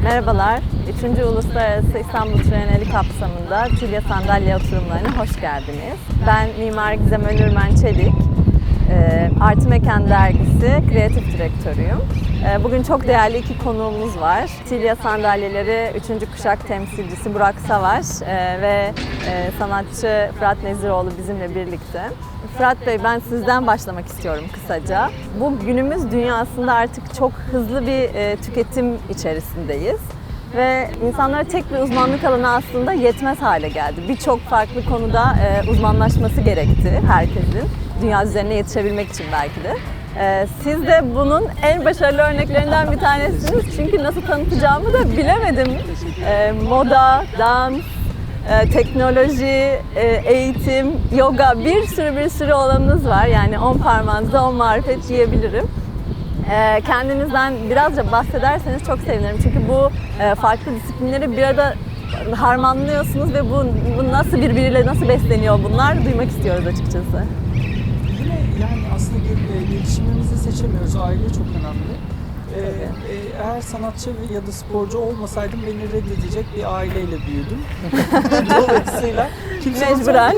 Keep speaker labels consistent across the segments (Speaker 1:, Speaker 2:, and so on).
Speaker 1: Merhabalar, 3. Uluslararası İstanbul Trienali kapsamında Tilya Sandalye oturumlarına hoş geldiniz. Ben Mimar Gizem Önürmen Çelik, Artı Mekan Dergisi kreatif direktörüyüm. Bugün çok değerli iki konuğumuz var. Tilya Sandalyeleri 3. kuşak temsilcisi Burak Savaş ve sanatçı Fırat Neziroğlu bizimle birlikte. Fırat Bey, ben sizden başlamak istiyorum kısaca. Bu günümüz dünyasında artık çok hızlı bir tüketim içerisindeyiz. Ve insanlara tek bir uzmanlık alanı aslında yetmez hale geldi. Birçok farklı konuda uzmanlaşması gerekti herkesin. Dünya üzerine yetişebilmek için belki de. Siz de bunun en başarılı örneklerinden bir tanesiniz. Çünkü nasıl tanıtacağımı da bilemedim. Moda, dans, teknoloji, eğitim, yoga, bir sürü alanınız var. Yani 10 parmağınızda 10 marifet diyebilirim. Kendinizden birazca bahsederseniz çok sevinirim. Çünkü bu farklı disiplinleri bir arada harmanlıyorsunuz ve bu nasıl birbiriyle nasıl besleniyor bunlar duymak istiyoruz açıkçası.
Speaker 2: Yani aslında gelişimimizi seçemiyoruz. Aile çok önemli. Eğer sanatçı ya da sporcu olmasaydım beni reddedecek bir aileyle büyüdüm. Dolayısıyla
Speaker 1: mecburen.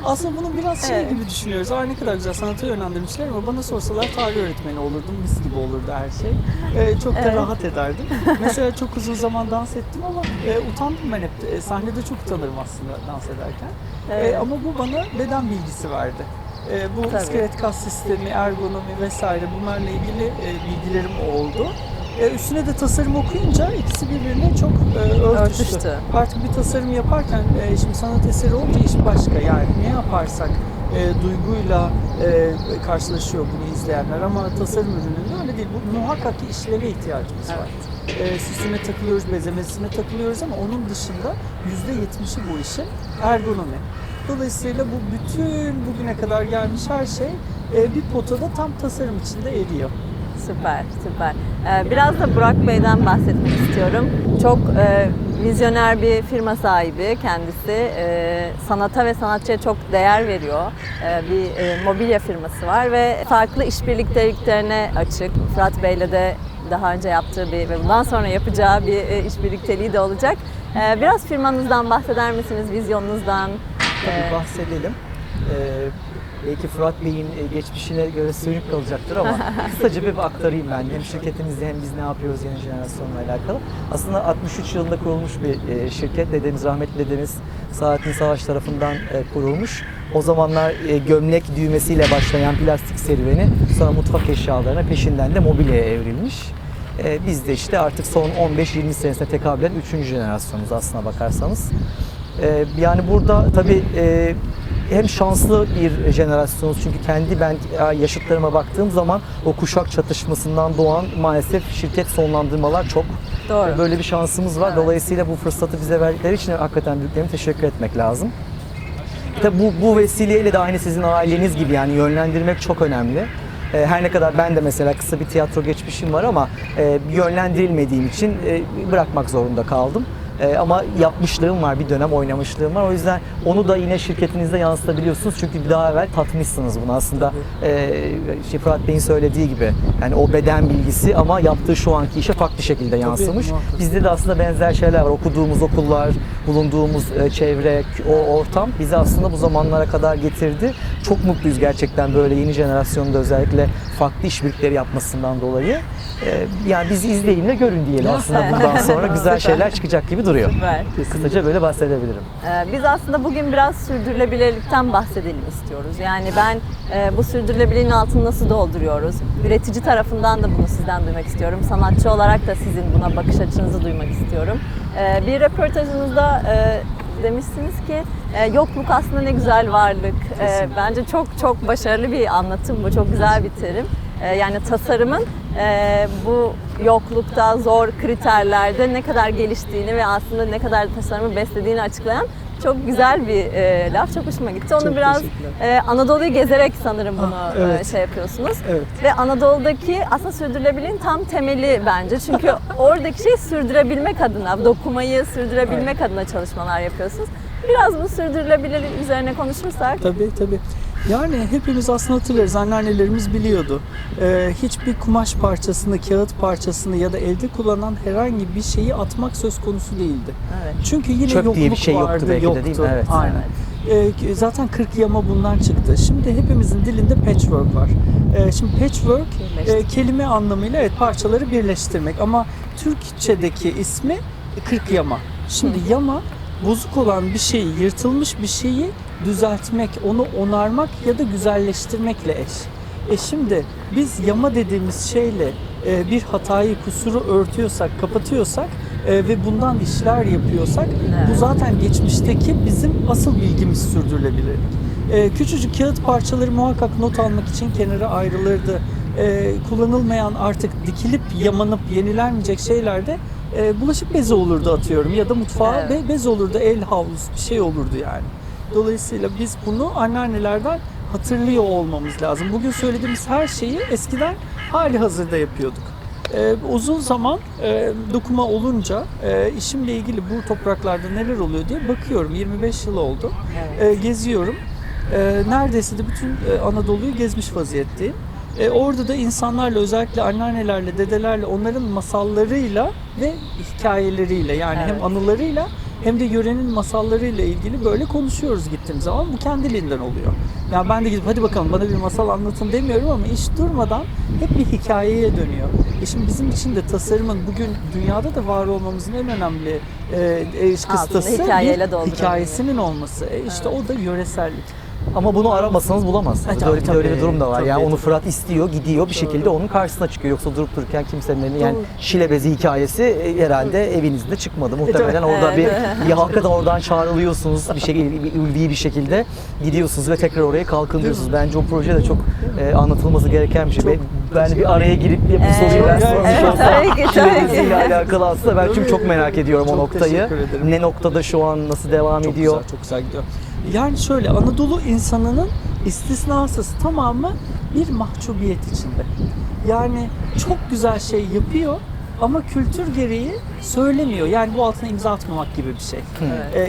Speaker 2: Aslında bunu biraz gibi düşünüyoruz. Ne kadar güzel sanata yönlendirmişler ama bana sorsalar tarih öğretmeni olurdum, mis gibi olurdu her şey. Çok da rahat ederdim. Mesela çok uzun zaman dans ettim ama utandım ben hep. Sahnede çok utanırım aslında dans ederken. Ama bu bana beden bilgisi verdi. Bu iskelet kas sistemi, ergonomi vesaire bunlarla ilgili bilgilerim oldu. Üstüne de tasarım okuyunca ikisi birbirine çok örtüştü. Artık bir tasarım yaparken şimdi sanat eseri olunca iş başka. Yani ne yaparsak duyguyla karşılaşıyor bunu izleyenler ama tasarım ürününde öyle değil. Bu muhakkak ki işleve ihtiyacımız var. Süsüne takılıyoruz, bezemesine takılıyoruz ama onun dışında %70'i bu işin ergonomi. Dolayısıyla bu bütün bugüne kadar gelmiş her şey bir potada tam tasarım içinde eriyor.
Speaker 1: Süper. Biraz da Burak Bey'den bahsetmek istiyorum. Çok vizyoner bir firma sahibi kendisi. Sanata ve sanatçıya çok değer veriyor. Bir mobilya firması var ve farklı işbirlikteliklerine açık. Fırat Bey'le de daha önce yaptığı ve bundan sonra yapacağı bir işbirlikteliği de olacak. Biraz firmanızdan bahseder misiniz, vizyonunuzdan?
Speaker 3: Tabii bahsedelim. Belki Fırat Bey'in geçmişine göre sönük kalacaktır ama kısaca bir aktarayım ben. Hem şirketimizde hem biz ne yapıyoruz yeni jenerasyonla alakalı. Aslında 63 yılında kurulmuş bir şirket. Rahmetli dedemiz Saadettin Savaş tarafından kurulmuş. O zamanlar gömlek düğmesiyle başlayan plastik serüveni sonra mutfak eşyalarına peşinden de mobilyaya evrilmiş. Biz de işte artık son 15-20 senesine tekabül eden 3. jenerasyonuz aslına bakarsanız. Yani burada tabii hem şanslı bir jenerasyonuz çünkü ben yaşıtlarıma baktığım zaman o kuşak çatışmasından doğan maalesef şirket sonlandırmalar çok.
Speaker 1: Doğru.
Speaker 3: Böyle bir şansımız var. Evet. Dolayısıyla bu fırsatı bize verdikleri için hakikaten büyüklerine teşekkür etmek lazım. Tabii bu vesileyle de aynı sizin aileniz gibi yani yönlendirmek çok önemli. Her ne kadar ben de mesela kısa bir tiyatro geçmişim var ama yönlendirilmediğim için bırakmak zorunda kaldım. Ama yapmışlığım var, bir dönem oynamışlığım var. O yüzden onu da yine şirketinizde yansıtabiliyorsunuz. Çünkü bir daha evvel tatmışsınız bunu aslında. Fırat Bey'in söylediği gibi. Yani o beden bilgisi ama yaptığı şu anki işe farklı şekilde yansımış. Bizde de aslında benzer şeyler var. Okuduğumuz okullar, bulunduğumuz çevre, o ortam bizi aslında bu zamanlara kadar getirdi. Çok mutluyuz gerçekten böyle yeni jenerasyonda özellikle farklı işbirlikleri yapmasından dolayı. Yani bizi izleyin ve görün diyelim aslında bundan sonra güzel şeyler çıkacak gibi duruyor.
Speaker 1: Süper.
Speaker 3: Kısaca böyle bahsedebilirim.
Speaker 1: Biz aslında bugün biraz sürdürülebilirlikten bahsedelim istiyoruz. Yani ben bu sürdürülebilirliğin altını nasıl dolduruyoruz? Üretici tarafından da bunu sizden duymak istiyorum. Sanatçı olarak da sizin buna bakış açınızı duymak istiyorum. Bir röportajınızda demişsiniz ki yokluk aslında ne güzel varlık. Bence çok başarılı bir anlatım bu. Çok güzel bir terim. Yani tasarımın bu yoklukta, zor kriterlerde ne kadar geliştiğini ve aslında ne kadar tasarımı beslediğini açıklayan çok güzel bir laf. Çok hoşuma gitti. Onu
Speaker 2: çok
Speaker 1: biraz Anadolu'yu gezerek sanırım bunu şey yapıyorsunuz.
Speaker 2: Evet.
Speaker 1: Ve Anadolu'daki aslında sürdürülebilirliğin tam temeli bence. Çünkü oradaki şey sürdürebilmek adına, dokumayı sürdürebilmek adına çalışmalar yapıyorsunuz. Biraz bu sürdürülebilirlik üzerine konuşursak.
Speaker 2: Tabii. Yani hepimiz aslında hatırlarız, anneannelerimiz biliyordu. Hiçbir kumaş parçasını, kağıt parçasını ya da evde kullanılan herhangi bir şeyi atmak söz konusu değildi.
Speaker 1: Evet.
Speaker 2: Çünkü yine
Speaker 3: Çöp
Speaker 2: yokluk
Speaker 3: diye bir şey yoktu
Speaker 2: vardı,
Speaker 3: belki de, değil mi? Evet.
Speaker 2: Aynen. Zaten 40 yama bundan çıktı. Şimdi hepimizin dilinde patchwork var. Şimdi patchwork kelime anlamıyla evet parçaları birleştirmek ama Türkçedeki ismi 40 yama. Şimdi yama bozuk olan bir şeyi, yırtılmış bir şeyi düzeltmek, onu onarmak ya da güzelleştirmekle eş. Şimdi biz yama dediğimiz şeyle bir hatayı, kusuru örtüyorsak, kapatıyorsak ve bundan işler yapıyorsak bu zaten geçmişteki bizim asıl bilgimiz sürdürülebilirlik. Küçücük kağıt parçaları muhakkak not almak için kenara ayrılırdı. Kullanılmayan artık dikilip yamanıp yenilenmeyecek şeylerde bulaşık bezi olurdu atıyorum ya da mutfağa bez olurdu, el havlusu bir şey olurdu yani. Dolayısıyla biz bunu anneannelerden hatırlıyor olmamız lazım. Bugün söylediğimiz her şeyi eskiden hali hazırda yapıyorduk. Uzun zaman dokuma olunca işimle ilgili bu topraklarda neler oluyor diye bakıyorum. 25 yıl oldu. Geziyorum. Neredeyse de bütün Anadolu'yu gezmiş vaziyetteyim. Orada da insanlarla, özellikle anneannelerle, dedelerle, onların masallarıyla ve hikayeleriyle, yani hem anılarıyla hem de yörenin masallarıyla ilgili böyle konuşuyoruz gittiğim zaman. Bu kendiliğinden oluyor. Yani ben de gidip hadi bakalım bana bir masal anlatın demiyorum ama iş durmadan hep bir hikayeye dönüyor. Şimdi bizim için de tasarımın bugün dünyada da var olmamızın en önemli kıstası bir hikayesinin olması. İşte o da yöresellik.
Speaker 3: Ama bunu aramasanız bulamazsınız. Öyle bir durum da var. Yani onu Fırat istiyor, gidiyor bir şekilde onun karşısına çıkıyor. Yoksa durup dururken kimsenin yani şile bezi hikayesi herhalde evinizde çıkmadı. Muhtemelen orada hakikaten oradan çağrılıyorsunuz bir şekilde, bir ulvi bir şekilde gidiyorsunuz ve tekrar oraya kalkın diyorsunuz. Bence o proje de çok anlatılması gereken bir şey. Ben bir araya girip bu soruyu ben sormuş şile beziyle alakalı aslında ben çünkü çok merak ediyorum o noktayı. Ne noktada şu an, nasıl devam ediyor?
Speaker 2: Çok güzel gidiyor. Yani şöyle, Anadolu insanının istisnasız tamamı bir mahcubiyet içinde. Yani çok güzel şey yapıyor ama kültür gereği söylemiyor. Yani bu altına imza atmamak gibi bir şey.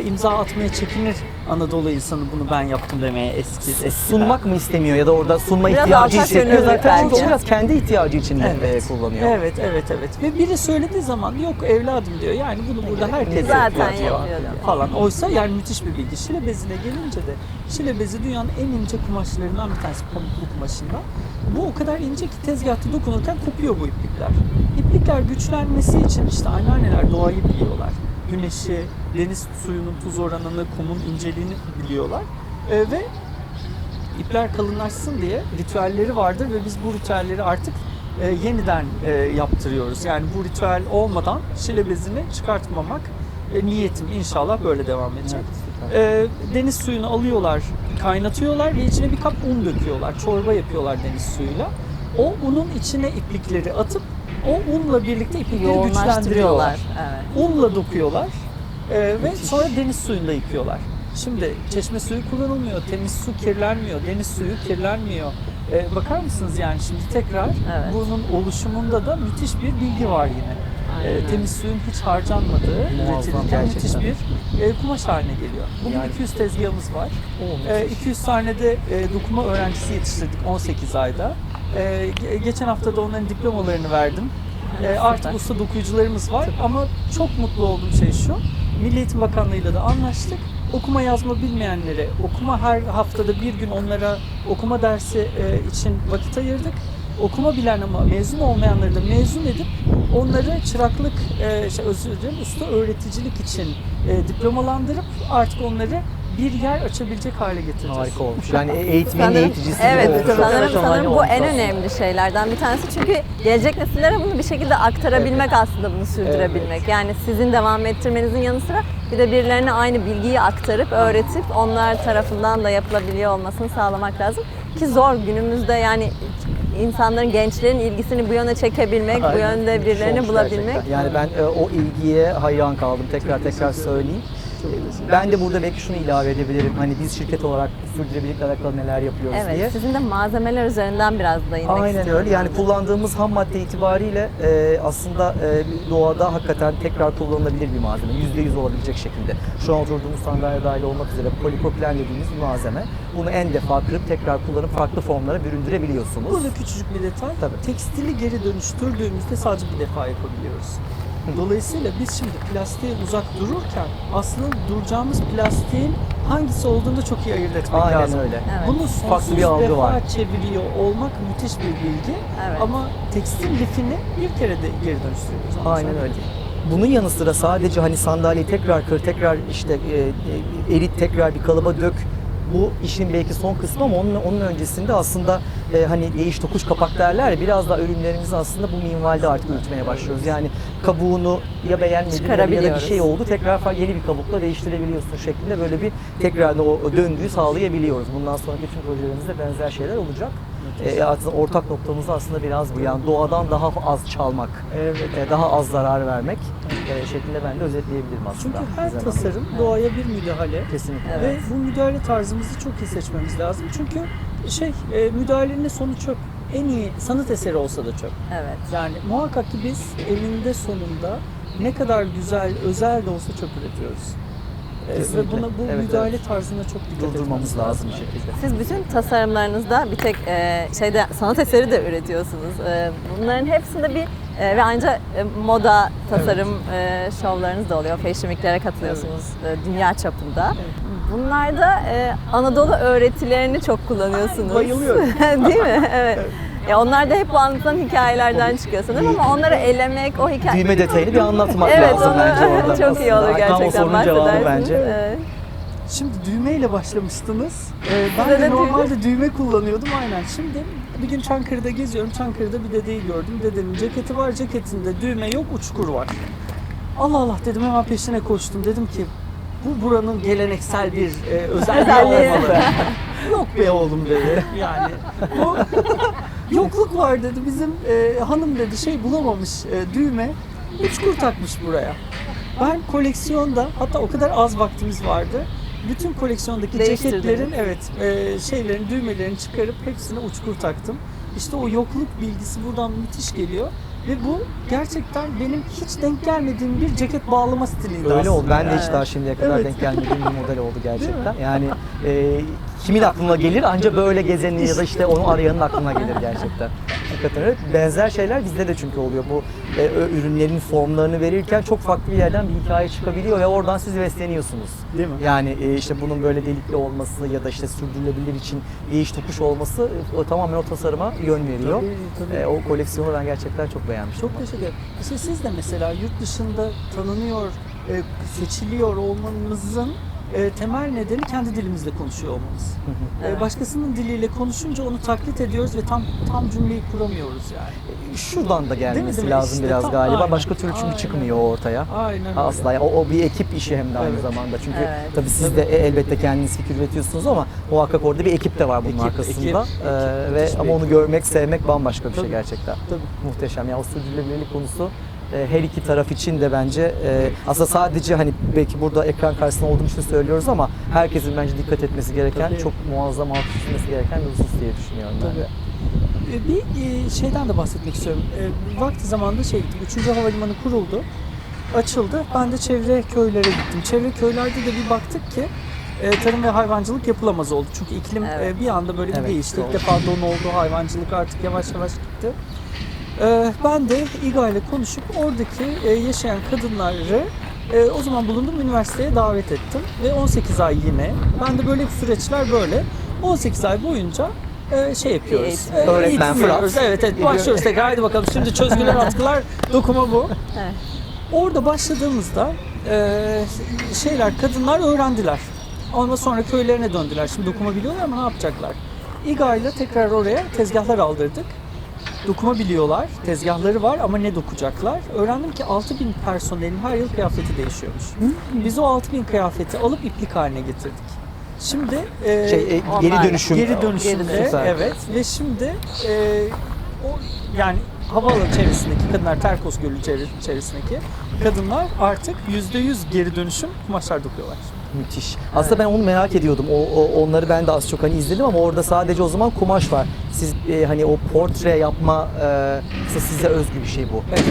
Speaker 2: İmza atmaya çekinir Anadolu insanı, bunu ben yaptım demeye eskiden.
Speaker 3: Sunmak mı istemiyor ya da orada sunma
Speaker 1: biraz
Speaker 3: ihtiyacı hissediyor zaten. Çünkü
Speaker 1: belki.
Speaker 3: biraz kendi ihtiyacı için kullanıyor.
Speaker 2: Evet. Ve biri söylediği zaman yok evladım diyor. Yani bunu burada herkes
Speaker 1: zaten
Speaker 2: yapıyor
Speaker 1: yapıyor
Speaker 2: falan. Oysa yani müthiş bir bilgi. Şile bezine gelince de şile bezi dünyanın en ince kumaşlarından bir tanesi, pamuklu kumaşından. Bu o kadar ince ki tezgahta dokunurken kopuyor bu iplikler. İplikler güçlenmesi için işte anneanneler doğayı biliyorlar. Güneşi, deniz suyunun tuz oranını, kumun inceliğini biliyorlar. Ve ipler kalınlaşsın diye ritüelleri vardır ve biz bu ritüelleri artık yeniden yaptırıyoruz. Yani bu ritüel olmadan şile bezini çıkartmamak niyetim, inşallah böyle devam edecek. Deniz suyunu alıyorlar, kaynatıyorlar ve içine bir kap un döküyorlar. Çorba yapıyorlar deniz suyuyla. O unun içine iplikleri atıp o unla birlikte iplikleri güçlendiriyorlar. Unla dokuyorlar ve sonra deniz suyunda yıkıyorlar. Şimdi çeşme suyu kullanılmıyor, temiz su kirlenmiyor, deniz suyu kirlenmiyor. Bakar mısınız yani şimdi tekrar bunun oluşumunda da müthiş bir bilgi var yine. Temiz suyun hiç harcanmadığı, üretilirken müthiş bir kumaş haline geliyor. Bugün 200 tezgahımız var. 200 tane de dokuma öğrencisi yetiştirdik 18 ayda. Geçen hafta da onların diplomalarını verdim. Artık usta dokuyucularımız var ama çok mutlu olduğum şey şu. Milli Eğitim Bakanlığı'yla da anlaştık. Okuma yazma bilmeyenlere her haftada bir gün onlara okuma dersi için vakit ayırdık. Okuma bilen ama mezun olmayanları da mezun edip onları çıraklık, usta öğreticilik için diplomalandırıp artık onları bir yer açabilecek hale getireceğiz.
Speaker 3: Harika olmuş. Yani eğitmenin eğiticisi
Speaker 1: evet,
Speaker 3: gibi olmuş.
Speaker 1: sanırım bu en önemli şeylerden bir tanesi. Çünkü gelecek nesillere bunu bir şekilde aktarabilmek aslında bunu sürdürebilmek. Yani sizin devam ettirmenizin yanı sıra bir de birilerine aynı bilgiyi aktarıp, öğretip onlar tarafından da yapılabiliyor olmasını sağlamak lazım. Ki zor günümüzde yani insanların, gençlerin ilgisini bu yöne çekebilmek, bu yönde birilerini bulabilmek.
Speaker 3: Gerçekten. Yani ben o ilgiye hayran kaldım. Tekrar söyleyeyim. Ben de burada belki şunu ilave edebilirim. Hani biz şirket olarak sürdürülebilirlikle alakalı neler yapıyoruz diye.
Speaker 1: Evet, sizin de malzemeler üzerinden biraz değinmek
Speaker 3: Aynen
Speaker 1: istiyorum.
Speaker 3: öyle. Yani kullandığımız ham madde itibariyle aslında doğada hakikaten tekrar kullanılabilir bir malzeme. %100 olabilecek şekilde. Şu an oturduğumuz sandalye dahil olmak üzere polipropilen dediğimiz bir malzeme. Bunu en defa kırıp tekrar kullanıp farklı formlara büründürebiliyorsunuz.
Speaker 2: Burada küçücük bir detay.
Speaker 3: Tabii.
Speaker 2: Tekstili geri dönüştürdüğümüzde sadece bir defa yapabiliyoruz. Dolayısıyla biz şimdi plastiğe uzak dururken aslında duracağımız plastiğin hangisi olduğunu da çok iyi ayırt etmek
Speaker 3: Aynen
Speaker 2: lazım.
Speaker 3: öyle.
Speaker 1: Evet.
Speaker 2: Bunu
Speaker 3: Farklı
Speaker 2: sonsuz
Speaker 3: bir algı
Speaker 2: defa
Speaker 3: var.
Speaker 2: çeviriyor olmak müthiş bir bilgi.
Speaker 1: Evet.
Speaker 2: Ama tekstil lifini bir kere de geri dönüştürüyoruz.
Speaker 3: Aynen öyle. Bunun yanı sıra sadece hani sandalyeyi tekrar kır, tekrar işte erit, tekrar bir kalıba dök. Bu işin belki son kısmı ama onun öncesinde aslında hani değiş tokuş kapak derler ya, biraz daha ürünlerimizi aslında bu minvalde artık üretmeye başlıyoruz. Yani kabuğunu ya beğenmediler ya da bir
Speaker 1: Çıkarabiliyoruz.
Speaker 3: şey oldu, tekrar yeni bir kabukla değiştirebiliyorsun şeklinde böyle bir tekrar o döngüyü sağlayabiliyoruz. Bundan sonraki tüm projelerimizde benzer şeyler olacak. Aslında ortak noktamız aslında biraz bu, yani doğadan daha az çalmak, daha az zarar vermek şeklinde ben de özetleyebilirim aslında.
Speaker 2: Çünkü her
Speaker 3: Güzel
Speaker 2: tasarım doğaya bir müdahale.
Speaker 3: kesinlikle.
Speaker 1: Evet.
Speaker 2: Ve bu müdahale tarzımızı çok iyi seçmemiz lazım. Çünkü müdahalenin sonu çöp. En iyi sanat eseri olsa da çöp.
Speaker 1: Evet.
Speaker 2: Yani muhakkak ki biz eninde sonunda ne kadar güzel, özel de olsa çöp üretiyoruz.
Speaker 3: Kesinlikle.
Speaker 2: Ve bu
Speaker 3: Evet,
Speaker 2: müdahale tarzına çok dikkat
Speaker 3: Durdurmamız
Speaker 2: etmemiz
Speaker 3: lazım bir şekilde.
Speaker 1: Siz bütün tasarımlarınızda bir tek sanat eseri de üretiyorsunuz. Bunların hepsinde bir ve ancak moda tasarım şovlarınız da oluyor. Fashion Week'lere katılıyorsunuz dünya çapında. Bunlarda Anadolu öğretilerini çok kullanıyorsunuz.
Speaker 2: Bayılıyorum.
Speaker 1: Değil mi? Evet. Ya onlar da hep bu anlatılan hikayelerden çıkıyor sanırım ama onları elemek, o hikaye...
Speaker 3: Düğme detayını bir anlatmak
Speaker 1: Evet,
Speaker 3: lazım
Speaker 1: onu
Speaker 3: bence orada.
Speaker 1: çok iyi olur
Speaker 3: Tam o
Speaker 1: gerçekten,
Speaker 3: sorunun cevabı
Speaker 1: bahsedersiniz.
Speaker 3: bence.
Speaker 1: Evet.
Speaker 2: Şimdi düğmeyle başlamıştınız. Ben
Speaker 1: Size
Speaker 2: de
Speaker 1: de
Speaker 2: normalde düğme kullanıyordum aynen. Şimdi bir gün Çankırı'da geziyorum. Çankırı'da bir dedeyi gördüm. Dedenin ceketi var. Ceketinde düğme yok, uçkur var. Allah Allah dedim, hemen peşine koştum. Dedim ki bu buranın geleneksel bir özelliği olmalı. Yok be oğlum dedi. Yani bu yokluk var dedi. Bizim hanım dedi bulamamış düğme. Uçkur takmış buraya. Ben koleksiyonda, hatta o kadar az vaktimiz vardı. Bütün koleksiyondaki
Speaker 1: Değiştirdiniz.
Speaker 2: ceketlerin, düğmelerini çıkarıp hepsine uçkur taktım. İşte o yokluk bilgisi buradan müthiş geliyor. Ve bu gerçekten benim hiç denk gelmediğim bir ceket bağlama stiliydi
Speaker 3: Öyle oldu.
Speaker 2: aslında.
Speaker 3: Ben de hiç daha şimdiye kadar
Speaker 2: Evet.
Speaker 3: denk gelmediğim bir model oldu gerçekten. Yani kimin aklına gelir? Anca böyle gezenin ya da işte onu arayanın aklına gelir gerçekten. Hakikaten öyle. Benzer şeyler bizde de çünkü oluyor. Bu ürünlerin formlarını verirken çok farklı bir yerden bir hikaye çıkabiliyor ve oradan siz besleniyorsunuz.
Speaker 2: Değil mi?
Speaker 3: Yani işte bunun böyle delikli olması ya da işte sürdürülebilir için değiş tokuş olması tamamen o tasarıma yön veriyor.
Speaker 2: Tabii.
Speaker 3: O koleksiyonu ben gerçekten çok beğenmiştim.
Speaker 2: Çok teşekkür ederim. İşte siz de mesela yurt dışında tanınıyor, seçiliyor olmanızın temel nedeni kendi dilimizle konuşuyor olmamız.
Speaker 1: Evet.
Speaker 2: Başkasının diliyle konuşunca onu taklit ediyoruz ve tam cümleyi kuramıyoruz yani.
Speaker 3: Şuradan da gelmesi
Speaker 2: Değil mi?
Speaker 3: lazım
Speaker 2: İşte
Speaker 3: biraz
Speaker 2: tam-
Speaker 3: galiba.
Speaker 2: aynen.
Speaker 3: Başka türlü çünkü
Speaker 2: Aynen.
Speaker 3: çıkmıyor ortaya.
Speaker 2: Aynen öyle.
Speaker 3: Asla. Yani o bir ekip işi hem de aynı
Speaker 2: Evet.
Speaker 3: zamanda. Çünkü
Speaker 1: Evet.
Speaker 3: tabii siz de elbette kendiniz fikir üretiyorsunuz ama muhakkak orada bir ekip de var bunun
Speaker 2: Ekip,
Speaker 3: arkasında.
Speaker 2: ekip.
Speaker 3: Ve
Speaker 2: Müthiş bir
Speaker 3: ama onu
Speaker 2: ekip.
Speaker 3: görmek, sevmek bambaşka bir şey
Speaker 2: Tabii.
Speaker 3: gerçekten.
Speaker 2: Tabii.
Speaker 3: Muhteşem. Yani o sürdürülebilirlik konusu her iki taraf için de bence aslında sadece hani belki burada ekran karşısında olduğum için söylüyoruz ama herkesin bence dikkat etmesi gereken,
Speaker 2: Tabii.
Speaker 3: çok muazzam alt üstünmesi gereken bir husus diye düşünüyorum ben.
Speaker 2: Tabii. Bir şeyden de bahsetmek istiyorum. Vakti zamanında gittim. 3. Havalimanı kuruldu. Açıldı. Ben de çevre köylere gittim. Çevre köylerde de bir baktık ki tarım ve hayvancılık yapılamaz oldu. Çünkü iklim
Speaker 1: Evet.
Speaker 2: bir anda böyle bir
Speaker 3: Evet,
Speaker 2: değişti.
Speaker 3: doğru.
Speaker 2: İlk defa don oldu. Hayvancılık artık yavaş yavaş gitti. Ben de İGA ile konuşup oradaki yaşayan kadınları o zaman bulunduğum üniversiteye davet ettim. Ve 18 ay yine. Ben de böyle süreçler böyle. 18 ay boyunca yapıyoruz.
Speaker 1: Eğitim.
Speaker 3: Öğretmen
Speaker 2: Eğitim veriyoruz.
Speaker 3: Fırat.
Speaker 2: Evet başlıyoruz tekrar. Haydi bakalım şimdi çözgüler atkılar dokuma bu.
Speaker 1: Evet.
Speaker 2: Orada başladığımızda kadınlar öğrendiler. Ondan sonra köylerine döndüler. Şimdi dokuma biliyorlar ama ne yapacaklar? İGA ile tekrar oraya tezgahlar aldırdık. Dokuma biliyorlar, tezgahları var ama ne dokuyacaklar? Öğrendim ki 6.000 personelin her yıl kıyafeti değişiyormuş. Biz o 6.000 kıyafeti alıp iplik haline getirdik. Şimdi
Speaker 3: Geri dönüşüm.
Speaker 2: geri dönüşümde
Speaker 3: Süper.
Speaker 2: evet ve şimdi yani havaalanı çevresindeki kadınlar, Terkos Gölü çevresindeki kadınlar artık %100 geri dönüşüm kumaşlar dokuyorlar.
Speaker 3: Müthiş. Aslında ben onu merak ediyordum. Onları ben de az çok hani izledim ama orada sadece o zaman kumaş var. Siz hani o portre yapma size özgü bir şey bu.
Speaker 2: Evet.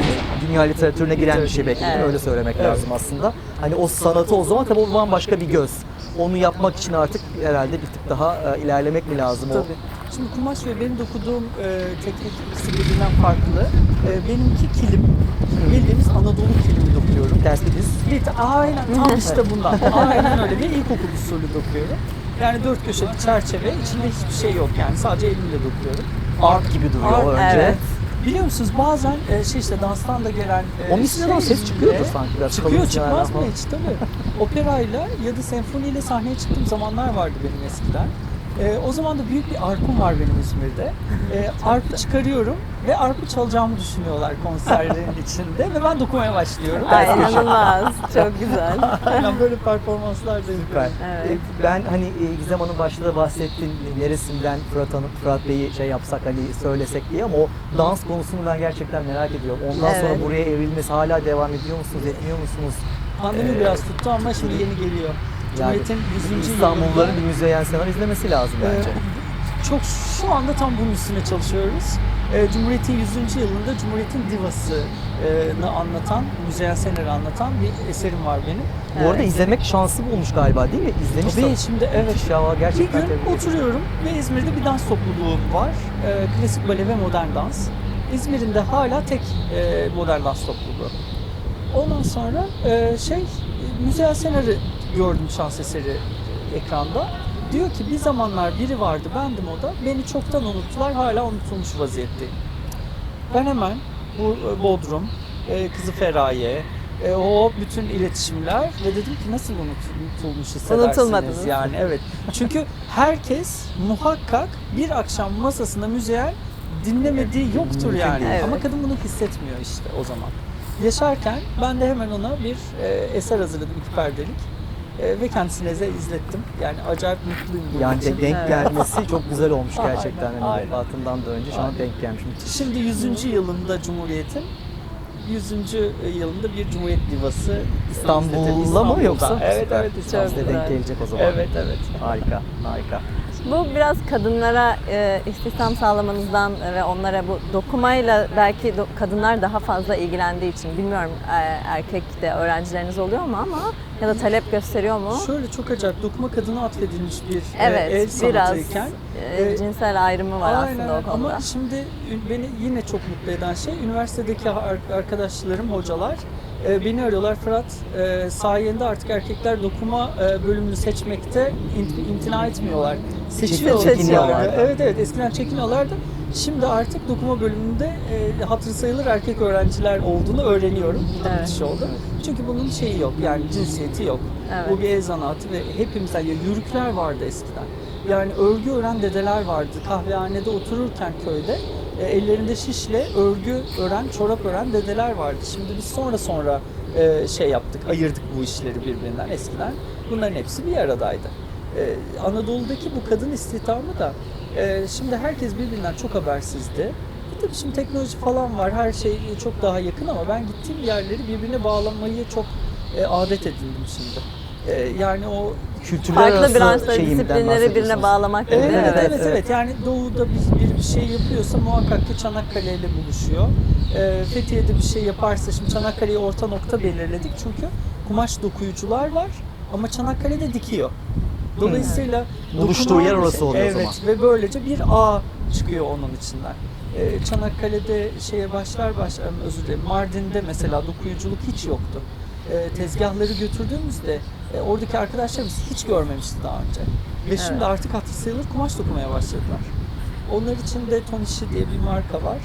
Speaker 3: Dünya literatürüne giren bir şey belki.
Speaker 1: Evet.
Speaker 3: Öyle söylemek
Speaker 2: Evet.
Speaker 3: lazım aslında. Hani o sanatı o zaman tabii o bambaşka bir göz. Onu yapmak için artık herhalde bir tık daha ilerlemek mi lazım o?
Speaker 2: Tabii. Şimdi kumaş ve benim dokuduğum teknik ikisi birbirinden farklı. Benimki kilim. Bildiğimiz Anadolu kilimi dokuyorum.
Speaker 3: Ters bir düz.
Speaker 2: Aynen tam işte bundan. Aynen öyle bir ilkokul usulü dokuyorum. Yani 4 köşeli çerçeve, içinde hiçbir şey yok yani sadece elimle dokuyorum.
Speaker 3: Art gibi duruyor
Speaker 2: Art,
Speaker 3: önce.
Speaker 1: Evet.
Speaker 2: Biliyor musunuz bazen işte danstan da gelen
Speaker 3: Onun üstünden o ses çıkıyordur sanki biraz.
Speaker 2: Çıkıyor
Speaker 3: kalın
Speaker 2: çıkmaz mı
Speaker 3: falan.
Speaker 2: hiç tabii. Operayla ya da senfoniyle sahneye çıktığım zamanlar vardı benim eskiden. O zaman da büyük bir arpum var benim İzmir'de. Arpı çıkarıyorum ve arpı çalacağımı düşünüyorlar konserlerin içinde ve ben dokumaya başlıyorum.
Speaker 1: Ay inanılmaz. Çok güzel.
Speaker 2: Aynen böyle performanslar da
Speaker 3: Süper.
Speaker 2: yapıyorum.
Speaker 1: Evet.
Speaker 3: Ben hani Gizem Hanım başta da bahsettin neresinden Fırat Bey'i şey yapsak hani söylesek diye ama o dans konusunu ben gerçekten merak ediyorum. Ondan
Speaker 1: Evet.
Speaker 3: sonra buraya evrilmesi hala devam ediyor musunuz, etmiyor musunuz?
Speaker 2: Pandemi biraz tuttu ama şimdi yeni geliyor. Cumhuriyet'in 100.
Speaker 3: İstanbulluların bir müzeyyen senaryo izlemesi lazım bence.
Speaker 2: Çok şu anda tam bunun üstüne çalışıyoruz. Cumhuriyet'in 100. yılında Cumhuriyet'in divasını anlatan, Müzeyyen Sener'i anlatan bir eserim var benim.
Speaker 3: Bu arada
Speaker 1: Evet.
Speaker 3: izlemek şansı bulmuş galiba değil mi? İzlemiş
Speaker 2: Tabii şimdi evet.
Speaker 3: Müthiş ya,
Speaker 2: Bir
Speaker 3: gerçekten
Speaker 2: gün
Speaker 3: tebrik ederim.
Speaker 2: oturuyorum ve İzmir'de bir dans topluluğum var. Klasik bale ve modern dans. İzmir'in de hala tek modern dans topluluğu. Ondan sonra Müzeyyen Sener'i gördüm şans eseri ekranda. Diyor ki bir zamanlar biri vardı, bendim o da. Beni çoktan unuttular, hala unutulmuş vaziyetteyim. Ben hemen bu Bodrum, Kızı Feraye, o bütün iletişimler ve dedim ki nasıl unutulmuş hissedersiniz
Speaker 1: Unutulmadınız.
Speaker 2: yani evet. Çünkü herkes muhakkak bir akşam masasında Müzeyyen dinlemediği yoktur
Speaker 3: Mümkün
Speaker 2: yani.
Speaker 3: değil.
Speaker 2: Ama
Speaker 1: Evet.
Speaker 2: kadın bunu hissetmiyor işte o zaman. Yaşarken ben de hemen ona bir eser hazırladım, 2 perdelik. Ve kendisine de izlettim. Yani acayip mutluyum bunun
Speaker 3: Yani
Speaker 2: için.
Speaker 3: denk
Speaker 1: Evet.
Speaker 3: gelmesi çok güzel olmuş
Speaker 2: Aynen,
Speaker 3: gerçekten. Hani
Speaker 2: aynen.
Speaker 3: vefatından da önce şu an
Speaker 2: Aynen.
Speaker 3: denk gelmiş. Müthiş.
Speaker 2: Şimdi 100. yılında Cumhuriyet'in 100. yılında bir Cumhuriyet divası
Speaker 3: İstanbul'da mı
Speaker 2: İstanbul'da.
Speaker 3: yoksa?
Speaker 2: Evet
Speaker 3: Süper.
Speaker 2: evet
Speaker 1: Çok
Speaker 2: İstanbul'da.
Speaker 3: Size
Speaker 1: güzel.
Speaker 3: denk gelecek o zaman.
Speaker 2: Evet evet.
Speaker 3: Harika, harika.
Speaker 1: Bu biraz kadınlara istihdam sağlamanızdan ve onlara bu dokumayla belki kadınlar daha fazla ilgilendiği için bilmiyorum erkek de öğrencileriniz oluyor mu ama ya da talep gösteriyor mu?
Speaker 2: Şöyle çok acayip dokuma kadına atfedilmiş bir
Speaker 1: Evet,
Speaker 2: el
Speaker 1: biraz
Speaker 2: sanatıyken
Speaker 1: cinsel ayrımı var
Speaker 2: aynen,
Speaker 1: aslında o konuda.
Speaker 2: ama şimdi beni yine çok mutlu eden şey üniversitedeki arkadaşlarım, hocalar beni arıyorlar. Fırat sayende artık erkekler dokuma bölümünü seçmekte imtina etmiyorlar.
Speaker 3: Çekiniyorlardı.
Speaker 2: Evet evet eskiden çekiniyorlardı. Şimdi artık dokuma bölümünde hatırı sayılır erkek öğrenciler olduğunu öğreniyorum. Bu da
Speaker 1: Evet.
Speaker 2: müthiş oldu. Çünkü bunun şeyi yok yani cinsiyeti yok.
Speaker 1: Evet.
Speaker 2: Bu bir el sanatı ve hepimizden ya yörükler vardı eskiden. Yani örgü ören dedeler vardı. Kahvehanede otururken köyde ellerinde şişle örgü ören, çorap ören dedeler vardı. Şimdi biz sonra şey yaptık, ayırdık bu işleri birbirinden eskiden. Bunların hepsi bir aradaydı. Anadolu'daki bu kadın istihdamı da şimdi herkes birbirinden çok habersizdi. Tabii şimdi teknoloji falan var, her şey çok daha yakın ama ben gittiğim yerleri birbirine bağlamayı çok adet edindim şimdi. Yani o
Speaker 3: Kültürler
Speaker 1: Farklı
Speaker 3: arası
Speaker 1: branşları,
Speaker 3: şeyimden
Speaker 1: disiplinleri
Speaker 3: bahsediyorsunuz.
Speaker 1: birbirine bağlamak gibi.
Speaker 2: Evet. Yani doğuda bir şey yapıyorsa muhakkak ki Çanakkale ile buluşuyor. Fethiye'de bir şey yaparsa şimdi Çanakkale'yi orta nokta belirledik çünkü kumaş dokuyucular var ama Çanakkale'de dikiyor. Dolayısıyla
Speaker 3: Buluştuğu yer orası oluyor o zaman.
Speaker 2: Evet ve böylece bir ağ çıkıyor onun içinden. Çanakkale'de özür dilerim, Mardin'de mesela dokuyuculuk hiç yoktu. Tezgahları götürdüğümüzde oradaki arkadaşlarımız hiç görmemişti daha önce. Ve şimdi artık hatır sayılır kumaş dokumaya başladılar. onlar için de Ton İşi diye bir marka var.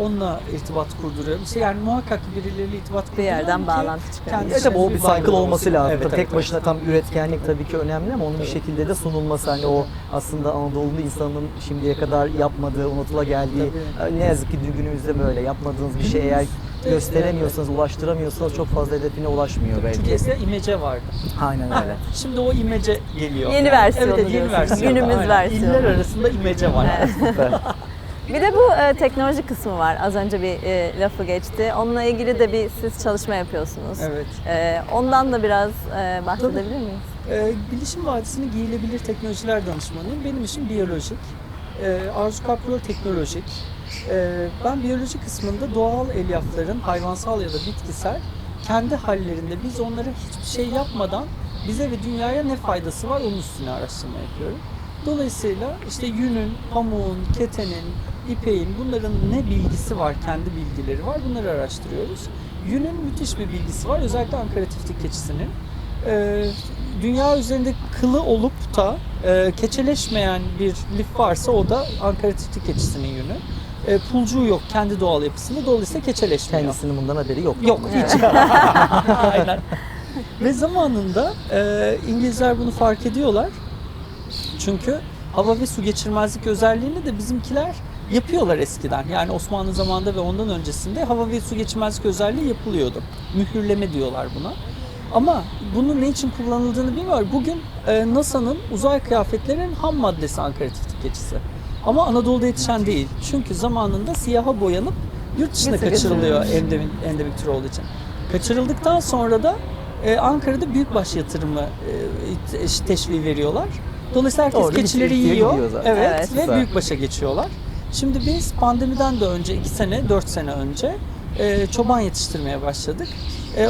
Speaker 2: Onunla irtibat kurduruyorum. Yani muhakkak birileriyle irtibat kurduruyorum.
Speaker 1: Bir yerden
Speaker 2: ki
Speaker 1: bağlantı çıkıyor.
Speaker 2: kendisi
Speaker 3: Tabii o bir
Speaker 2: bir
Speaker 3: cycle
Speaker 2: varlığı
Speaker 3: olması
Speaker 2: olsun.
Speaker 3: lazım.
Speaker 2: Evet,
Speaker 3: Tabii
Speaker 2: evet,
Speaker 3: tek başına tam üretkenlik tabii ki önemli ama onun bir şekilde de sunulması hani o aslında Anadolu'lu insanın şimdiye kadar yapmadığı, unutula geldiği ne yazık ki günümüzde böyle yapmadığınız bir şey eğer gösteremiyorsanız, ulaştıramıyorsanız çok fazla hedefine ulaşmıyor belki.
Speaker 2: Çünkü eskiden imece vardı.
Speaker 3: Aynen öyle.
Speaker 2: Şimdi o imece geliyor.
Speaker 1: Yeni versiyonu
Speaker 2: Evet, yeni
Speaker 1: diyorsunuz.
Speaker 2: versiyonu.
Speaker 1: Günümüz
Speaker 2: Aynen.
Speaker 1: versiyonu.
Speaker 2: İller arasında imece var.
Speaker 3: Süper.
Speaker 1: Bir de bu teknoloji kısmı var. Az önce bir lafı geçti. Onunla ilgili de siz çalışma yapıyorsunuz.
Speaker 2: Evet.
Speaker 1: Ondan da biraz bahsedebilir miyiz?
Speaker 2: Bilişim Vadisi'nin giyilebilir teknolojiler danışmanıyım. Benim işim biyolojik. Arzu Kaprol teknolojik. Ben biyoloji kısmında doğal elyafların, hayvansal ya da bitkisel, kendi hallerinde biz onlara hiçbir şey yapmadan bize ve dünyaya ne faydası var onun üstüne araştırma yapıyorum. Dolayısıyla işte yünün, pamuğun, ketenin, ipeğin bunların ne bilgisi var, kendi bilgileri var bunları araştırıyoruz. Yünün müthiş bir bilgisi var özellikle Ankara tiftik keçisinin. Dünya üzerinde kılı olup da keçeleşmeyen bir lif varsa o da Ankara tiftik keçisinin yünü. Pulcuğu yok kendi doğal yapısında dolayısıyla keçeleşmiyor.
Speaker 3: Kendisinin bundan haberi yok.
Speaker 2: Yok hiç. Aynen. Ve zamanında İngilizler bunu fark ediyorlar. Çünkü hava ve su geçirmezlik özelliğini de bizimkiler yapıyorlar eskiden. Yani Osmanlı zamanında ve ondan öncesinde hava ve su geçirmezlik özelliği yapılıyordu. Mühürleme diyorlar buna. Ama bunun ne için kullanıldığını bilmiyorlar. Bugün NASA'nın uzay kıyafetlerinin ham maddesi Ankara tiftik keçisi. Ama Anadolu'da yetişen değil. Çünkü zamanında siyaha boyanıp yurt dışına kaçırılıyor endemik tür olduğu için. Kaçırıldıktan sonra da Ankara'da büyükbaş yatırımı teşviği veriyorlar. Dolayısıyla herkes
Speaker 3: Orada
Speaker 2: keçileri
Speaker 3: bitiyor,
Speaker 2: yiyor.
Speaker 3: gidiyor zaten.
Speaker 2: Evet, ve
Speaker 3: güzel.
Speaker 2: büyükbaşa geçiyorlar. Şimdi biz pandemiden de önce 2 sene, 4 sene önce çoban yetiştirmeye başladık.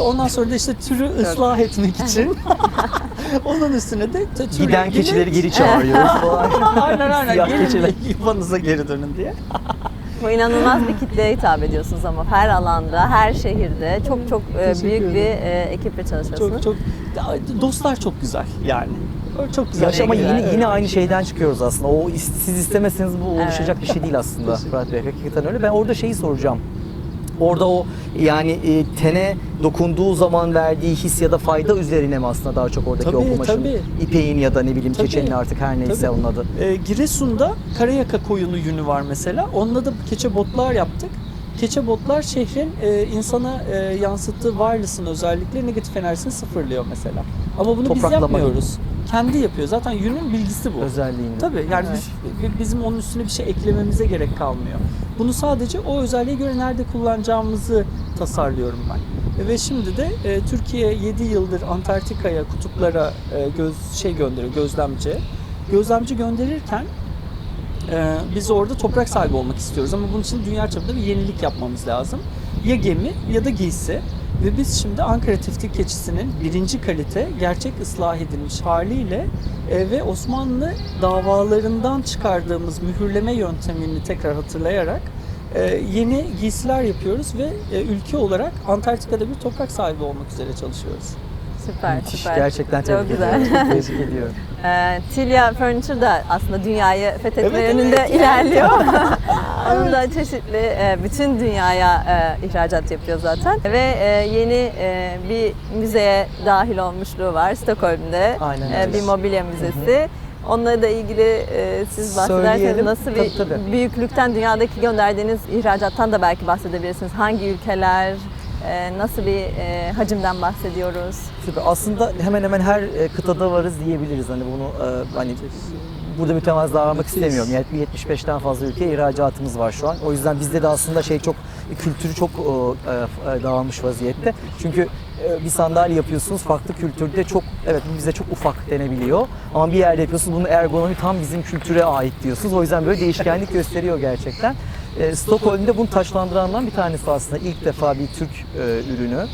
Speaker 2: Ondan sonra da işte türü ıslah etmek için onun üstüne de türle
Speaker 3: Giden
Speaker 2: ilgili-
Speaker 3: keçileri geri çağırıyoruz falan.
Speaker 2: aynen
Speaker 3: Siyah
Speaker 2: gelin
Speaker 3: keçiler.
Speaker 2: yuvanıza geri dönün diye.
Speaker 1: Bu inanılmaz bir kitleye hitap ediyorsunuz ama her alanda, her şehirde çok
Speaker 2: Teşekkür
Speaker 1: büyük bir
Speaker 2: ederim.
Speaker 1: ekiple çalışıyorsunuz.
Speaker 2: Çok dostlar çok güzel yani. Çok güzel.
Speaker 3: Yaş ama
Speaker 1: güzel.
Speaker 3: yine aynı şeyden çıkıyoruz aslında. Siz istemeseniz bu oluşacak
Speaker 1: Evet.
Speaker 3: bir şey değil aslında Fırat Bey. Hakikaten öyle. Ben orada şeyi soracağım. Orada o yani tene dokunduğu zaman verdiği his ya da fayda üzerine mi aslında daha çok oradaki
Speaker 2: Tabii,
Speaker 3: o kumaşın,
Speaker 2: tabii.
Speaker 3: ipeğin ya da ne bileyim
Speaker 2: Tabii.
Speaker 3: keçenin artık her neyse
Speaker 2: Tabii.
Speaker 3: onun adı.
Speaker 2: Giresun'da Karayaka koyunu yünü var mesela. Onunla da keçe botlar yaptık. Keçe botlar şehrin insana yansıttığı wireless'ın özellikle negatif enerjisini sıfırlıyor mesela. Ama bunu biz
Speaker 3: Topraklama
Speaker 2: yapmıyoruz. Kendi yapıyor. Zaten yünün bilgisi bu.
Speaker 3: Özelliğini.
Speaker 2: Tabii yani bizim onun üstüne bir şey eklememize gerek kalmıyor. Bunu sadece o özelliğe göre nerede kullanacağımızı tasarlıyorum ben. Ve şimdi de Türkiye 7 yıldır Antarktika'ya, kutuplara gönderiyor, gözlemci. Gözlemci gönderirken biz orada toprak sahibi olmak istiyoruz ama bunun için dünya çapında bir yenilik yapmamız lazım. Ya gemi ya da giysi. Ve biz şimdi Ankara tiftik keçisinin birinci kalite gerçek ıslah edilmiş haliyle ve Osmanlı davalarından çıkardığımız mühürleme yöntemini tekrar hatırlayarak yeni giysiler yapıyoruz ve ülke olarak Antarktika'da bir toprak sahibi olmak üzere çalışıyoruz.
Speaker 1: Süper,
Speaker 3: Müthiş.
Speaker 1: süper.
Speaker 3: Gerçekten
Speaker 1: Çok
Speaker 3: tebrik
Speaker 1: güzel.
Speaker 3: ediyorum. Tebrik ediyorum.
Speaker 1: Tilya Furniture da aslında dünyayı fethetme
Speaker 2: Evet,
Speaker 1: yönünde
Speaker 2: evet.
Speaker 1: ilerliyor. Onun da çeşitli bütün dünyaya ihracat yapıyor zaten. Ve yeni bir müzeye dahil olmuşluğu var Stockholm'de.
Speaker 3: Aynen öyle.
Speaker 1: Bir mobilya müzesi. Onunla da ilgili siz bahsederseniz
Speaker 3: Söyleyelim.
Speaker 1: nasıl bir
Speaker 3: Tabii.
Speaker 1: büyüklükten, dünyadaki gönderdiğiniz ihracattan da belki bahsedebilirsiniz. Hangi ülkeler, nasıl bir hacimden bahsediyoruz?
Speaker 3: Süper. Aslında hemen hemen her kıtada varız diyebiliriz. Hani bunu hani burada mütevazı davranmak istemiyorum. Yani 75'ten fazla ülkeye ihracatımız var şu an. O yüzden bizde de aslında kültürü çok dağılmış vaziyette. Çünkü bir sandalye yapıyorsunuz farklı kültürde evet bize çok ufak denebiliyor. Ama bir yerde yapıyorsunuz bunun ergonomi tam bizim kültüre ait diyorsunuz. O yüzden böyle değişkenlik gösteriyor gerçekten. Stockholm'de bunu taşlandıranlardan bir tanesi aslında ilk defa bir Türk ürünü.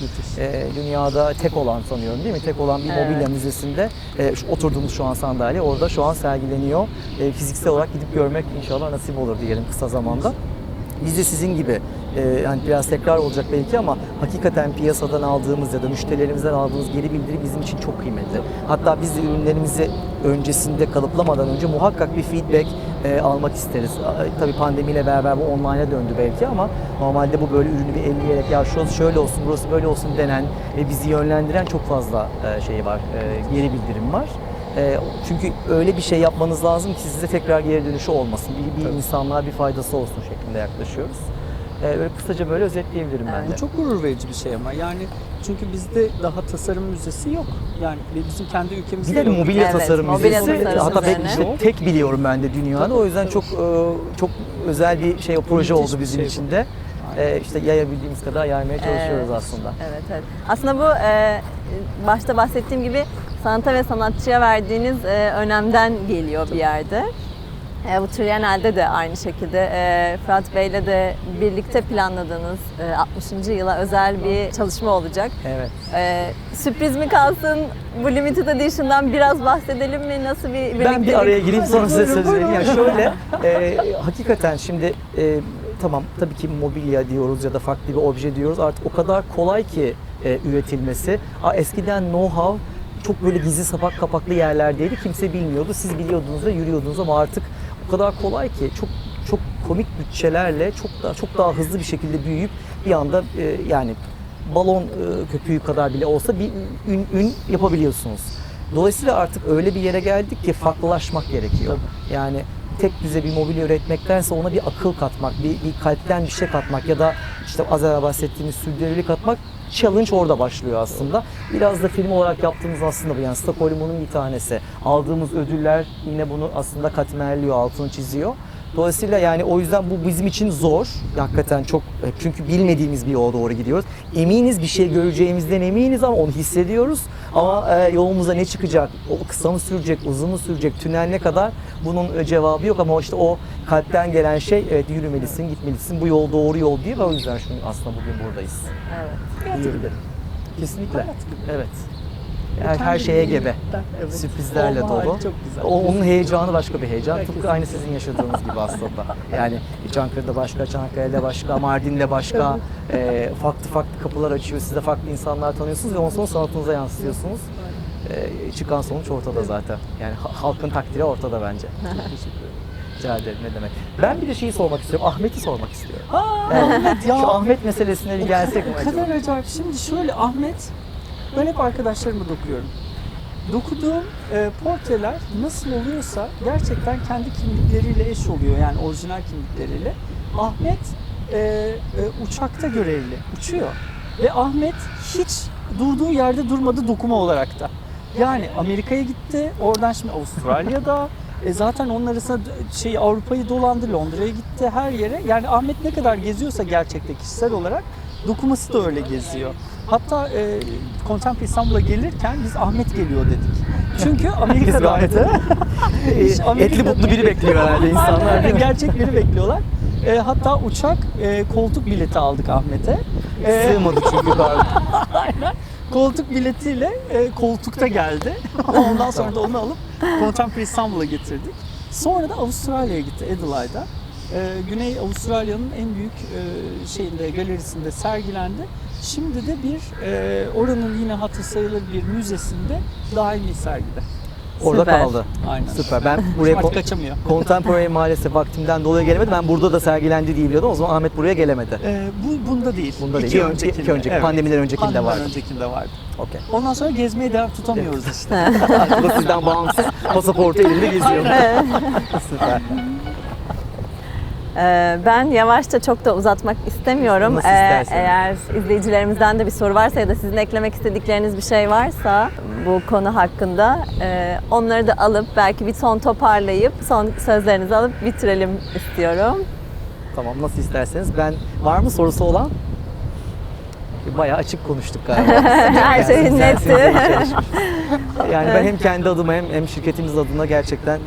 Speaker 3: Dünyada tek olan sanıyorum değil mi? Tek olan bir mobilya müzesinde oturduğumuz şu an sandalye orada şu an sergileniyor. Fiziksel olarak gidip görmek inşallah nasip olur diyelim kısa zamanda. Biz de sizin gibi yani biraz tekrar olacak belki ama hakikaten piyasadan aldığımız ya da müşterilerimizden aldığımız geri bildiri bizim için çok kıymetli. Hatta biz de ürünlerimizi öncesinde kalıplamadan önce muhakkak bir feedback almak isteriz. Tabii pandemiyle beraber bu online'a döndü belki ama normalde bu böyle ürünü bir elleyerek ya şurası şöyle olsun, burası böyle olsun denen ve bizi yönlendiren çok fazla şey var, geri bildirim var. Çünkü öyle bir şey yapmanız lazım ki size tekrar geri dönüşü olmasın. Bir insanlığa bir faydası olsun şeklinde yaklaşıyoruz. Böyle kısaca böyle özetleyebilirim ben de.
Speaker 2: Bu çok gurur verici bir şey ama yani çünkü bizde daha tasarım müzesi yok. Yani bizim kendi ülkemizde
Speaker 3: Bir de
Speaker 2: yok.
Speaker 3: mobilya
Speaker 1: Evet,
Speaker 3: tasarım
Speaker 1: mobilya
Speaker 3: müzesi.
Speaker 1: tasarım
Speaker 3: Hatta
Speaker 1: üzerine.
Speaker 3: tek biliyorum ben de dünyada. O yüzden çok özel bir şey, o proje
Speaker 2: Müthiş
Speaker 3: oldu
Speaker 2: bir
Speaker 3: bizim
Speaker 2: şey bu.
Speaker 3: için de. İşte yayabildiğimiz kadar yaymaya çalışıyoruz aslında.
Speaker 1: Evet, evet. Aslında bu başta bahsettiğim gibi sanata ve sanatçıya verdiğiniz önemden geliyor bir yerde. Bu Triennale'de de aynı şekilde Fırat Bey'le de birlikte planladığınız 60. yıla özel bir çalışma olacak.
Speaker 3: Evet.
Speaker 1: Sürpriz mi kalsın? Bu Limited Edition'dan biraz bahsedelim mi? Nasıl bir birliktelik?
Speaker 3: Ben bir araya gireyim sonra size söz
Speaker 2: Buyurun,
Speaker 3: vereyim. Yani
Speaker 2: buyurun.
Speaker 3: şöyle, hakikaten şimdi tamam tabii ki mobilya diyoruz ya da farklı bir obje diyoruz. Artık o kadar kolay ki üretilmesi. Eskiden know-how çok böyle gizli sapak kapaklı yerlerdeydi. Kimse bilmiyordu. Siz biliyordunuz da yürüyordunuz ama artık o kadar kolay ki çok komik bütçelerle çok daha hızlı bir şekilde büyüyüp bir anda yani balon köpüğü kadar bile olsa bir ün yapabiliyorsunuz. Dolayısıyla artık öyle bir yere geldik ki farklılaşmak gerekiyor. Yani tek düze bir mobilya üretmektense ona bir akıl katmak, bir kalpten bir şey katmak ya da işte az evvel bahsettiğimiz sürdürülebilirlik katmak, challenge orada başlıyor aslında. Biraz da film olarak yaptığımız aslında bu, yani Stockholm'un bir tanesi. Aldığımız ödüller yine bunu aslında katmerliyor, altını çiziyor. Dolayısıyla yani o yüzden bu bizim için zor. Hakikaten çok, çünkü bilmediğimiz bir yola doğru gidiyoruz. Eminiz, bir şey göreceğimizden eminiz ama onu hissediyoruz. Ama yolumuza ne çıkacak, o kısa mı sürecek, uzun mu sürecek, tünel ne kadar, bunun cevabı yok ama işte o kalpten gelen şey, evet yürümelisin, gitmelisin, bu yol doğru yol diye ve o yüzden şunu aslında bugün buradayız.
Speaker 1: Evet.
Speaker 3: Diyebilirim. Kesinlikle.
Speaker 2: Hayat gibi.
Speaker 3: Evet. Her şeye gebe.
Speaker 2: Evet.
Speaker 3: Sürprizlerle
Speaker 2: Olma hali
Speaker 3: dolu.
Speaker 2: çok güzel.
Speaker 3: Onun heyecanı başka bir heyecan.
Speaker 2: Herkesin.
Speaker 3: Tıpkı aynı sizin yaşadığınız gibi aslında. Yani Çankırı'da başka, Çanakkale'de başka, Mardin'de başka. Farklı kapılar açıyor. Siz de farklı insanlar tanıyorsunuz ve ondan sonra sanatınıza yansıtıyorsunuz. Çıkan sonuç ortada zaten. Yani halkın takdiri ortada bence.
Speaker 2: Çok teşekkür ederim.
Speaker 3: Rica ederim, ne demek. Ben bir de şeyi sormak istiyorum. Ahmet'i sormak istiyorum.
Speaker 2: Ahmet ya.
Speaker 3: Şu Ahmet meselesine bir gelsek mi
Speaker 2: O
Speaker 3: acaba?
Speaker 2: kadar acayip. Şimdi şöyle Ahmet, ben hep arkadaşlarıma dokuyorum. Dokuduğum portreler nasıl oluyorsa gerçekten kendi kimlikleriyle eş oluyor, yani orijinal kimlikleriyle. Ahmet uçakta görevli, uçuyor. Ve Ahmet hiç durduğu yerde durmadı dokuma olarak da. Yani Amerika'ya gitti, oradan şimdi Avustralya'da, zaten onun arasında Avrupa'yı dolandı, Londra'ya gitti, her yere. Yani Ahmet ne kadar geziyorsa gerçekte kişisel olarak, dokuması da öyle geziyor. Hatta Contemporary İstanbul'a gelirken biz Ahmet geliyor dedik. Çünkü Amerika'daydı.
Speaker 3: Etli butlu biri bekliyor herhalde insanlar, değil mi?
Speaker 2: Gerçek biri bekliyorlar. Hatta uçak koltuk bileti aldık Ahmet'e.
Speaker 3: Sığmadı çünkü galiba.
Speaker 2: Aynen. Koltuk biletiyle koltukta geldi. Ondan sonra da onu alıp Contemporary İstanbul'a getirdik. Sonra da Avustralya'ya gitti, Adelaide'a. Güney Avustralya'nın en büyük galerisinde sergilendi. Şimdi de oranın yine hatırı sayılır bir müzesinde daimi sergide.
Speaker 3: Orada
Speaker 1: Süper.
Speaker 3: kaldı.
Speaker 2: Aynen.
Speaker 3: Süper. Ben buraya
Speaker 2: Artık kaçamıyor.
Speaker 3: Contemporary maalesef vaktimden dolayı gelemedim. Ben burada da sergilendi diye biliyordum. O zaman Ahmet buraya gelemedi.
Speaker 2: Bunda değil.
Speaker 3: Bunda değil.
Speaker 2: İki
Speaker 3: İki önceki, pandemiden öncekinde
Speaker 2: Pandemiden
Speaker 3: vardı.
Speaker 2: öncekinde vardı.
Speaker 3: Okey.
Speaker 2: Ondan sonra gezmeye devam tutamıyoruz işte.
Speaker 3: Bu da sizden bağımsız. Pasaportu elimde geziyorum. Süper.
Speaker 1: Ben yavaşça çok da uzatmak istemiyorum.
Speaker 3: Nasıl isterseniz.
Speaker 1: Eğer izleyicilerimizden de bir soru varsa ya da sizin eklemek istedikleriniz bir şey varsa bu konu hakkında onları da alıp belki bir son toparlayıp son sözlerinizi alıp bitirelim istiyorum.
Speaker 3: Tamam, nasıl isterseniz. Var mı sorusu olan? Bayağı açık konuştuk galiba.
Speaker 1: Her şey
Speaker 3: Yani
Speaker 1: netti.
Speaker 3: size iyi çalışmış. Yani ben hem kendi adıma hem şirketimiz adına gerçekten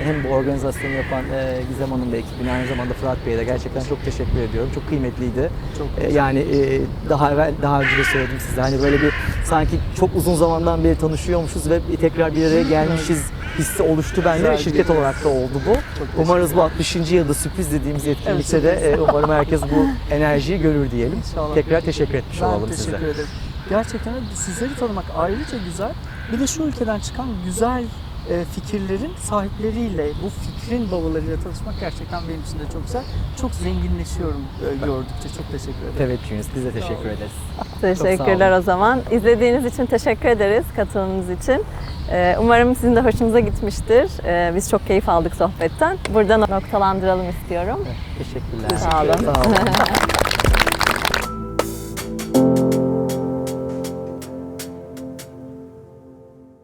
Speaker 3: hem bu organizasyonu yapan Gizem Hanım ve ekibine, aynı zamanda Fırat Bey'e de gerçekten çok teşekkür ediyorum. Çok kıymetliydi. Yani daha önce de söyledim size, hani böyle bir sanki çok uzun zamandan beri tanışıyormuşuz ve tekrar bir araya gelmişiz hissi oluştu bende ve şirket olarak da oldu bu. Umarız bu 60. yılda sürpriz dediğimiz etkinlikte de umarım herkes bu enerjiyi görür diyelim.
Speaker 2: İnşallah.
Speaker 3: Tekrar teşekkür etmiş olalım size.
Speaker 2: Teşekkür ederim. Gerçekten sizleri tanımak ayrıca güzel. Bir de şu ülkeden çıkan güzel fikirlerin sahipleriyle, bu fikrin babalarıyla tanışmak gerçekten benim için de çok güzel. Çok zenginleşiyorum gördükçe. Çok teşekkür ederim.
Speaker 3: Teveccühünüz. Biz de teşekkür ederiz.
Speaker 1: Teşekkürler o zaman. İzlediğiniz için teşekkür ederiz, katılımınız için. Umarım sizin de hoşunuza gitmiştir. Biz çok keyif aldık sohbetten. Burada noktalandıralım istiyorum.
Speaker 3: Teşekkürler.
Speaker 1: Sağ olun.
Speaker 3: Sağ olun.